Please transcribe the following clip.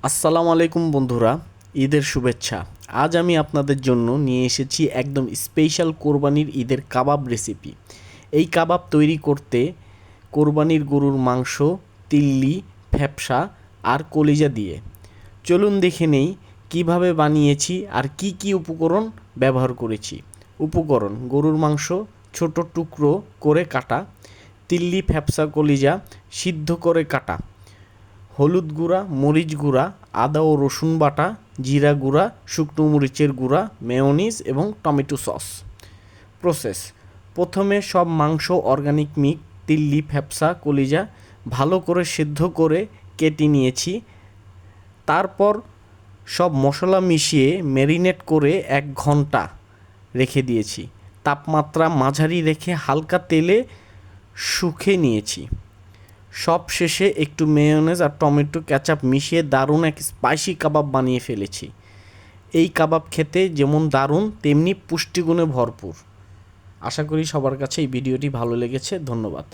আসসালামু আলাইকুম বন্ধুরা, ঈদের শুভেচ্ছা। আজ আমি আপনাদের জন্য নিয়ে এসেছি একদম স্পেশাল কোরবানির ঈদের কাবাব রেসিপি। এই কাবাব তৈরি করতে কোরবানির গরুর মাংস, তিল্লি, ফ্যাপসা আর কলিজা দিয়ে। চলুন দেখে নেই কিভাবে বানিয়েছি আর কি কি উপকরণ ব্যবহার করেছি। উপকরণ: গরুর মাংস ছোট টুকরো করে কাটা, তিল্লি, ফ্যাপসা, কলিজা সিদ্ধ করে কাটা, হলুদ গুঁড়া, মরিচ গুঁড়া, আদা ও রসুন বাটা, জিরা গুঁড়া, শুকনো মরিচের গুঁড়া, মেয়োনিজ এবং টমেটো সস। প্রসেস: প্রথমে সব মাংস, অর্গানিক মিট, তিল্লি, ফ্যাপসা, কলিজা ভালো করে সেদ্ধ করে কেটে নিয়েছি। তারপর সব মশলা মিশিয়ে ম্যারিনেট করে 1 ঘন্টা রেখে দিয়েছি। তাপমাত্রা মাঝারি রেখে হালকা তেলে শুকিয়ে নিয়েছি। সব শেষে একটু মেয়োনেজ আর টমেটো কেচাপ মিশিয়ে দারুণ এক স্পাইসি কাবাব বানিয়ে ফেলেছি। এই কাবাব খেতে যেমন দারুণ তেমনি পুষ্টিগুণে ভরপুর। আশা করি সবার কাছে এই ভিডিওটি ভালো লেগেছে। ধন্যবাদ।